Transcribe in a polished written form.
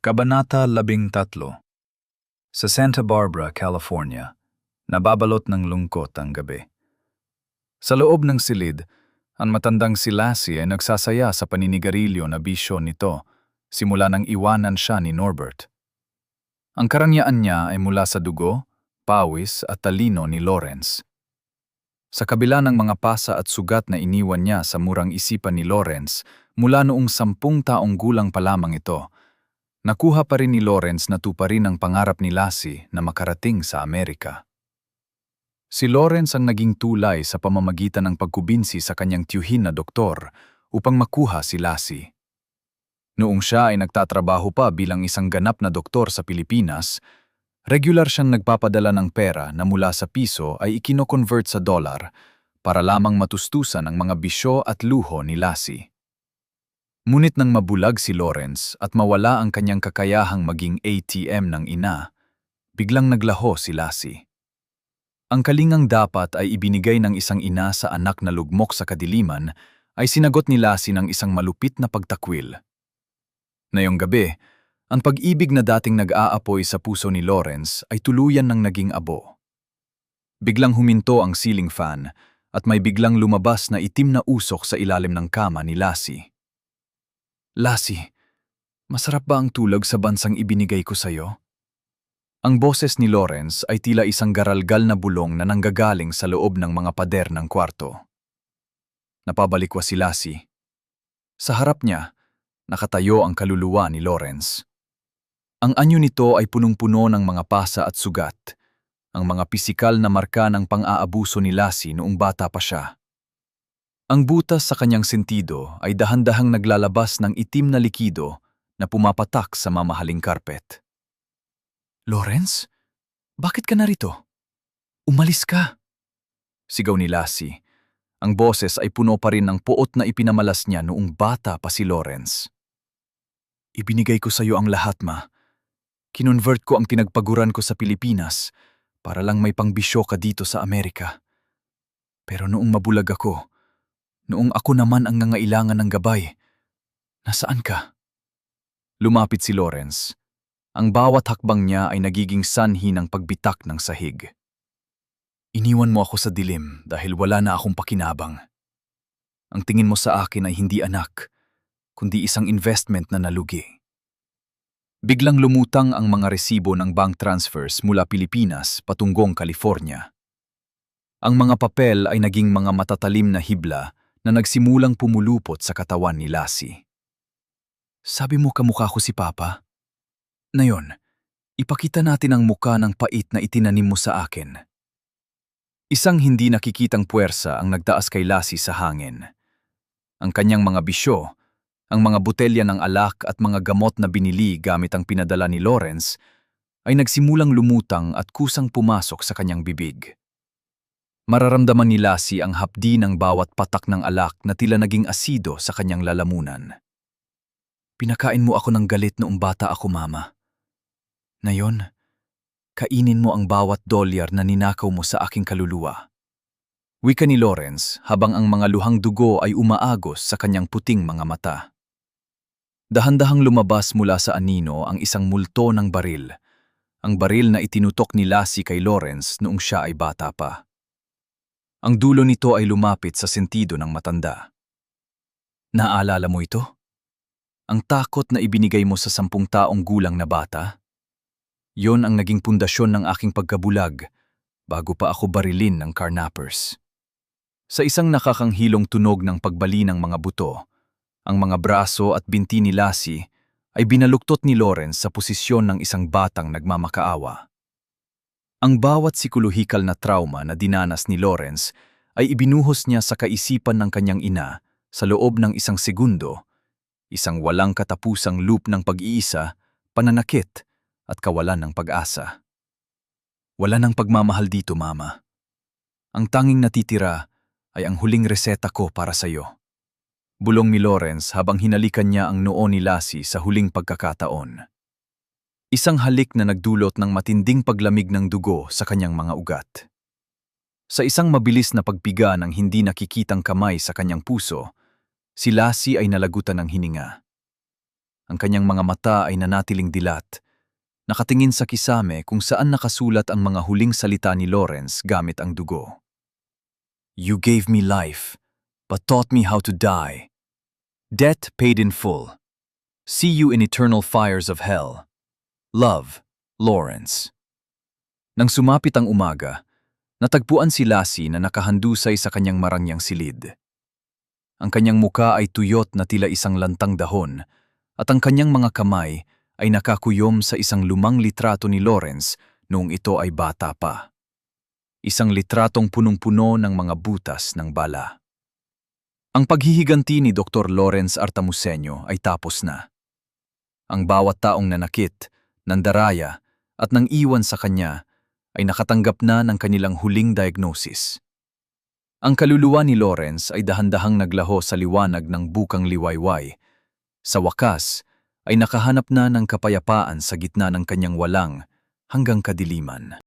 Kabanata 13. Sa Santa Barbara, California, nababalot ng lungkot ang gabi. Sa loob ng silid, ang matandang si Lassie ay nagsasaya sa paninigarilyo na bisyo nito simula nang iwanan siya ni Norbert. Ang karangyaan niya ay mula sa dugo, pawis at talino ni Lawrence. Sa kabila ng mga pasa at sugat na iniwan niya sa murang isipan ni Lawrence mula noong 10 taong gulang pa lamang ito, nakuha pa rin ni Lawrence na tuparin ang pangarap ni Lassie na makarating sa Amerika. Si Lawrence ang naging tulay sa pamamagitan ng pagkubinsi sa kanyang tiyuhin na doktor upang makuha si Lassie. Noong siya ay nagtatrabaho pa bilang isang ganap na doktor sa Pilipinas, regular siyang nagpapadala ng pera na mula sa piso ay ikino-convert sa dollar para lamang matustusan ang mga bisyo at luho ni Lassie. Ngunit nang mabulag si Lawrence at mawala ang kanyang kakayahang maging ATM ng ina, biglang naglaho si Lassie. Ang kalingang dapat ay ibinigay ng isang ina sa anak na lugmok sa kadiliman ay sinagot ni Lassie ng isang malupit na pagtakwil. Ngayong gabi, ang pag-ibig na dating nag-aapoy sa puso ni Lawrence ay tuluyan ng naging abo. Biglang huminto ang ceiling fan at may biglang lumabas na itim na usok sa ilalim ng kama ni Lassie. "Lassie, masarap ba ang tulog sa bansang ibinigay ko sa'yo?" Ang boses ni Lawrence ay tila isang garalgal na bulong na nanggagaling sa loob ng mga pader ng kwarto. Napabalikwa si Lassie. Sa harap niya, nakatayo ang kaluluwa ni Lawrence. Ang anyo nito ay punong-puno ng mga pasa at sugat, ang mga pisikal na marka ng pang-aabuso ni Lassie noong bata pa siya. Ang butas sa kanyang sentido ay dahan-dahang naglalabas ng itim na likido na pumapatak sa mamahaling karpet. "Lawrence, bakit ka narito? Umalis ka!" Sigaw ni Lassie. Ang boses ay puno pa rin ng puot na ipinamalas niya noong bata pa si Lawrence. "Ibinigay ko sa iyo ang lahat, ma. Kinonvert ko ang pinagpaguran ko sa Pilipinas para lang may pangbisyo ka dito sa Amerika. Pero noong mabulag ako, noong ako naman ang nangailangan ng gabay, nasaan ka?" Lumapit si Lawrence. Ang bawat hakbang niya ay nagiging sanhi ng pagbitak ng sahig. "Iniwan mo ako sa dilim dahil wala na akong pakinabang. Ang tingin mo sa akin ay hindi anak, kundi isang investment na nalugi." Biglang lumutang ang mga resibo ng bank transfers mula Pilipinas patunggong California. Ang mga papel ay naging mga matatalim na hibla na nagsimulang pumulupot sa katawan ni Lassie. "Sabi mo kamukha ko si Papa? Ngayon, ipakita natin ang muka ng pait na itinanim mo sa akin." Isang hindi nakikitang puwersa ang nagtaas kay Lassie sa hangin. Ang kanyang mga bisyo, ang mga botelya ng alak at mga gamot na binili gamit ang pinadala ni Lawrence, ay nagsimulang lumutang at kusang pumasok sa kanyang bibig. Mararamdaman ni Lassie ang hapdi ng bawat patak ng alak na tila naging asido sa kanyang lalamunan. "Pinakain mo ako ng galit noong bata ako, Mama. Ngayon, kainin mo ang bawat dolyar na ninakaw mo sa aking kaluluwa." Wika ni Lawrence habang ang mga luhang dugo ay umaagos sa kanyang puting mga mata. Dahan-dahang lumabas mula sa anino ang isang multo ng baril, ang baril na itinutok ni Lassie kay Lawrence noong siya ay bata pa. Ang dulo nito ay lumapit sa sentido ng matanda. "Naalala mo ito? Ang takot na ibinigay mo sa 10 taong gulang na bata? Yon ang naging pundasyon ng aking pagkabulag bago pa ako barilin ng carnappers." Sa isang nakakanghilong tunog ng pagbali ng mga buto, ang mga braso at binti ni Lassie ay binaluktot ni Lawrence sa posisyon ng isang batang nagmamakaawa. Ang bawat psikolohikal na trauma na dinanas ni Lawrence ay ibinuhos niya sa kaisipan ng kanyang ina sa loob ng isang segundo, isang walang katapusang loop ng pag-iisa, pananakit at kawalan ng pag-asa. "Wala nang pagmamahal dito, Mama. Ang tanging natitira ay ang huling reseta ko para sa'yo." Bulong ni Lawrence habang hinalikan niya ang noo ni Lassie sa huling pagkakataon. Isang halik na nagdulot ng matinding paglamig ng dugo sa kanyang mga ugat. Sa isang mabilis na pagpiga ng hindi nakikitang kamay sa kanyang puso, si Lassie ay nalagutan ng hininga. Ang kanyang mga mata ay nanatiling dilat. Nakatingin sa kisame kung saan nakasulat ang mga huling salita ni Lawrence gamit ang dugo. You gave me life, but taught me how to die. Debt paid in full. See you in eternal fires of hell. Love, Lawrence. Nang sumapit ang umaga, natagpuan si Lassie na nakahandusay sa kanyang marangyang silid. Ang kanyang muka ay tuyot na tila isang lantang dahon, at ang kanyang mga kamay ay nakakuyom sa isang lumang litrato ni Lawrence noong ito ay bata pa. Isang litratong punong-puno ng mga butas ng bala. Ang paghihiganti ni Dr. Lawrence Artamuseño ay tapos na. Ang bawat taong nanakit, nandaraya, at nang iwan sa kanya ay nakatanggap na ng kanilang huling diagnosis. Ang kaluluwa ni Lawrence ay dahan-dahang naglaho sa liwanag ng bukang liwayway. Sa wakas, ay nakahanap na ng kapayapaan sa gitna ng kanyang walang hanggang kadiliman.